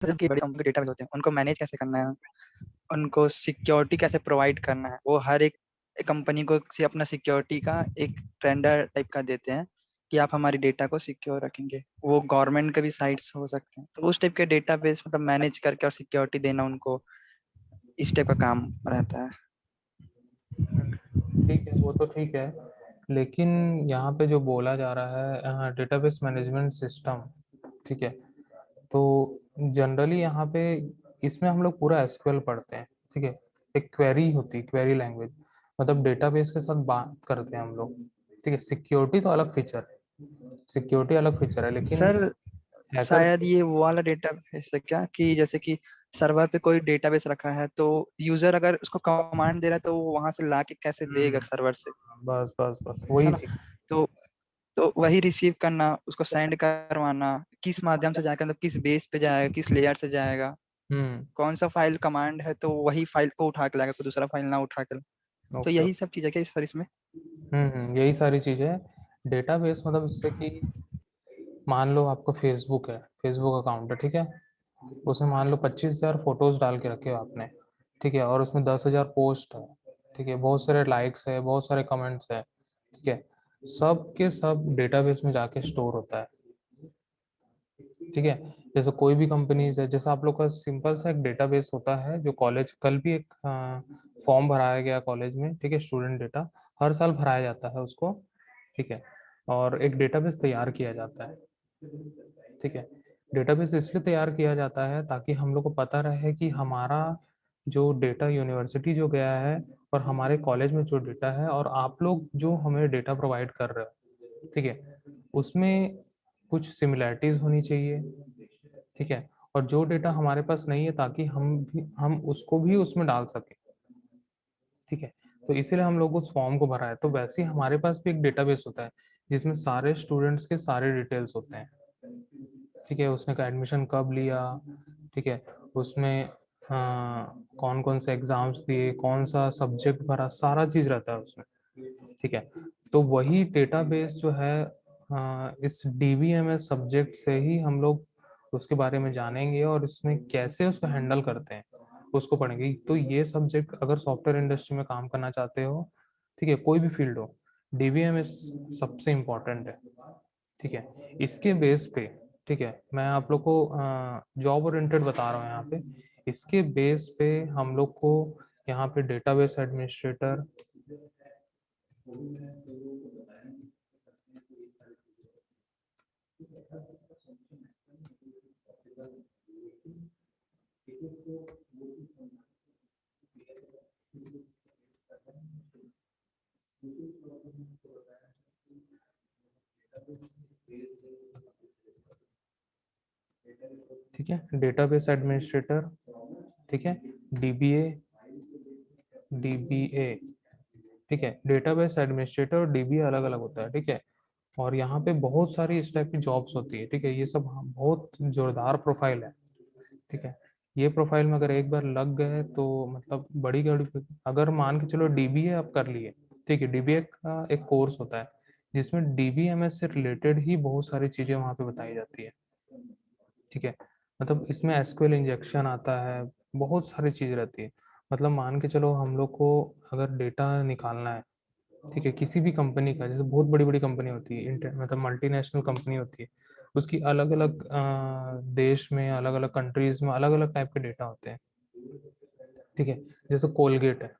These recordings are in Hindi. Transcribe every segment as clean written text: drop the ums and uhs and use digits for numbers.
की बड़ी कंपनी डेटाबेस होते हैं, उनको मैनेज कैसे करना है, उनको सिक्योरिटी कैसे प्रोवाइड करना है, वो हर एक कंपनी को अपना सिक्योरिटी का एक टेंडर टाइप का देते हैं कि आप हमारी डेटा को सिक्योर रखेंगे। वो गवर्नमेंट के भी साइट्स हो सकते हैं, तो उस टाइप के डेटाबेस मतलब मैनेज करके और सिक्योरिटी देना उनको इस टाइप का काम रहता है। ठीक है, वो तो ठीक है, लेकिन यहाँ पे जो बोला जा रहा है डेटाबेस मैनेजमेंट सिस्टम, ठीक है, तो जनरली यहाँ पे इसमें हम लोग पूरा एसक्यूएल पढ़ते हैं, ठीक है। एक क्वेरी होती है, क्वेरी लैंग्वेज, मतलब डेटाबेस के साथ बात करते हैं हम लोग, ठीक है। सिक्योरिटी तो अलग फीचर है, सिक्योरिटी अलग फीचर है, लेकिन सर हैकर। शायद ये वो वाला डेटाबेस है क्या, कि जैसे कि सर्वर पे कोई डेटाबेस रखा है तो यूजर अगर उसको कमांड दे रहा है तो वो वहां से ला के कैसे देगा सर्वर से, बस बस बस है वही ना। चीज। तो वही रिसीव करना, उसको सेंड करवाना, किस माध्यम से जाएगा, मतलब किस बेस पे जाएगा, किस लेयर से जाएगा, हम्म। कौन सा फाइल कमांड है तो वही फाइल को उठा के लाएगा, कोई दूसरा फाइल ना उठा के। तो ओके। यही सब चीज़ है क्या सर इसमें? यही सारी चीजें। डेटाबेस मतलब इससे कि मान लो आपको फेसबुक है, फेसबुक अकाउंट है, ठीक है। उसमें मान लो 25,000 फोटोज डाल के रखे हो आपने, ठीक है, और उसमें 10,000 पोस्ट है, ठीक है, बहुत सारे लाइक्स है, बहुत सारे कमेंट्स है, ठीक है। सब के सब डेटाबेस में जाके स्टोर होता है, ठीक है। जैसे कोई भी कंपनीज है, जैसे आप लोग का सिंपल सा एक डेटाबेस होता है, जो कॉलेज, कल भी एक फॉर्म भराया गया कॉलेज में, ठीक है, स्टूडेंट डेटा हर साल भराया जाता है उसको, ठीक है, और एक डेटाबेस तैयार किया जाता है, ठीक है। डेटाबेस इसलिए तैयार किया जाता है ताकि हम लोग को पता रहे कि हमारा जो डेटा यूनिवर्सिटी जो गया है, और हमारे कॉलेज में जो डेटा है, और आप लोग जो हमें डेटा प्रोवाइड कर रहे हो, ठीक है, उसमें कुछ सिमिलैरिटीज होनी चाहिए, ठीक है। और जो डेटा हमारे पास नहीं है, ताकि हम उसको भी उसमें डाल सकें, ठीक है। तो इसीलिए हम लोग उस फॉर्म को भरा है। तो वैसे ही हमारे पास भी एक डेटाबेस होता है जिसमें सारे स्टूडेंट्स के सारे डिटेल्स होते हैं, ठीक है। उसने का एडमिशन कब लिया, ठीक है, उसमें कौन कौन से एग्जाम्स दिए, कौन सा सब्जेक्ट भरा, सारा चीज रहता है उसमें, ठीक है। तो वही डेटाबेस जो है, इस डीबीएमएस सब्जेक्ट से ही हम लोग उसके बारे में जानेंगे, और इसमें कैसे उसको हैंडल करते हैं उसको पढ़ेंगे। तो ये सब्जेक्ट अगर सॉफ्टवेयर इंडस्ट्री में काम करना चाहते हो, ठीक है, कोई भी फील्ड हो, डीबीएमएस सबसे इम्पोर्टेंट है, ठीक है। इसके बेस पे, ठीक है, मैं आप लोग को जॉब ओरिएंटेड बता रहा हूँ यहाँ पे। इसके बेस पे हम लोग को यहाँ पे डेटाबेस एडमिनिस्ट्रेटर, ठीक है, डेटाबेस एडमिनिस्ट्रेटर, ठीक है, डीबीए, डीबीए, ठीक है। डेटाबेस एडमिनिस्ट्रेटर और डीबीए अलग अलग होता है, ठीक है। और यहाँ पे बहुत सारी इस टाइप की जॉब्स होती है, ठीक है। ये सब बहुत जोरदार प्रोफाइल है, ठीक है। ये प्रोफाइल में अगर एक बार लग गए तो मतलब बड़ी गाड़ी, अगर मान के चलो डीबीए आप कर लिए, ठीक है, डीबीए का एक कोर्स होता है जिसमें डीबीएमएस से रिलेटेड ही बहुत सारी चीजें वहाँ पे बताई जाती है, ठीक है। मतलब इसमें एसक्यूएल इंजेक्शन आता है, बहुत सारी चीज रहती है। मतलब मान के चलो हम लोग को अगर डेटा निकालना है, ठीक है, किसी भी कंपनी का, जैसे बहुत बड़ी बड़ी कंपनी होती है, मतलब मल्टीनेशनल कंपनी होती है, उसकी अलग अलग देश में, अलग अलग कंट्रीज में अलग अलग टाइप के डेटा होते हैं, ठीक है। जैसे कोलगेट है,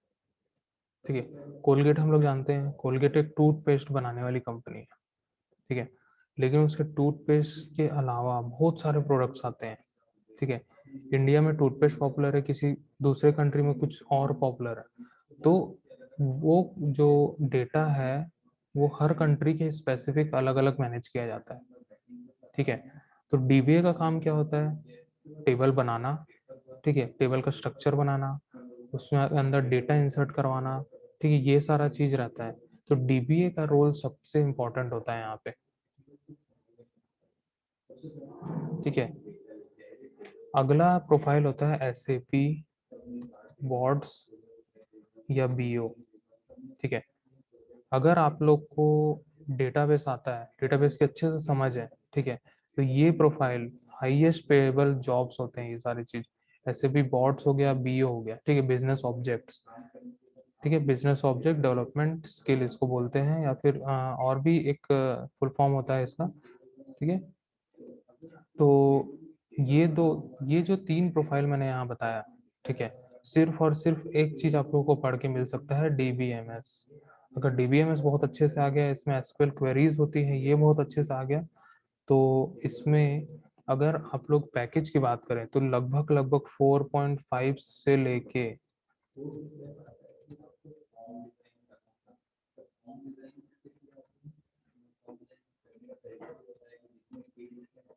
ठीक है, कोलगेट हम लोग जानते हैं, कोलगेट एक टूथपेस्ट बनाने वाली कंपनी है, ठीक है। लेकिन उसके टूथपेस्ट के अलावा बहुत सारे प्रोडक्ट्स आते हैं, ठीक है। इंडिया में टूथपेस्ट पॉपुलर है, किसी दूसरे कंट्री में कुछ और पॉपुलर है। तो वो जो डेटा है, वो हर कंट्री के स्पेसिफिक अलग अलग मैनेज किया जाता है, ठीक है। तो डीबीए का काम क्या होता है? टेबल बनाना, ठीक है, टेबल का स्ट्रक्चर बनाना, उसमें अंदर डेटा इंसर्ट करवाना, ठीक है, ये सारा चीज रहता है। तो डीबीए का रोल सबसे इम्पोर्टेंट होता है यहाँ पे, ठीक है। अगला प्रोफाइल होता है एसएपी, बॉर्ड्स या बीओ, ठीक है। अगर आप लोग को डेटाबेस आता है, डेटाबेस की अच्छे से समझ है, ठीक है, तो ये प्रोफाइल हाईएस्ट पेएबल जॉब्स होते हैं ये सारी चीज। ऐसे भी बॉट्स हो गया, बीओ हो गया, ठीक है, बिजनेस ऑब्जेक्ट्स, ठीक है, बिजनेस ऑब्जेक्ट डेवलपमेंट स्किल इसको बोलते हैं, या फिर और भी एक फुल फॉर्म होता है इसका, ठीक है। तो ये जो 3 प्रोफाइल मैंने यहाँ बताया, ठीक है, सिर्फ और सिर्फ एक चीज आप लोगों को पढ़ के मिल सकता है, डीबीएमएस। अगर डीबीएमएस बहुत अच्छे से आ गया, इसमें एसक्यूएल क्वेरीज होती है, ये बहुत अच्छे से आ गया, तो इसमें अगर आप लोग पैकेज की बात करें तो लगभग लगभग 4.5 से लेके,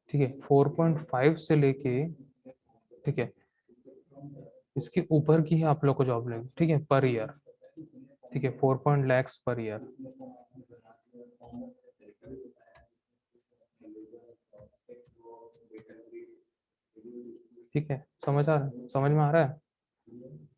ठीक है, 4.5 से लेके, ठीक है, इसके ऊपर की ही आप लोग को जॉब लेगी, ठीक है, पर ईयर, ठीक है, 4 लैक्स पर ईयर। ठीक है, समझ में आ रहा है?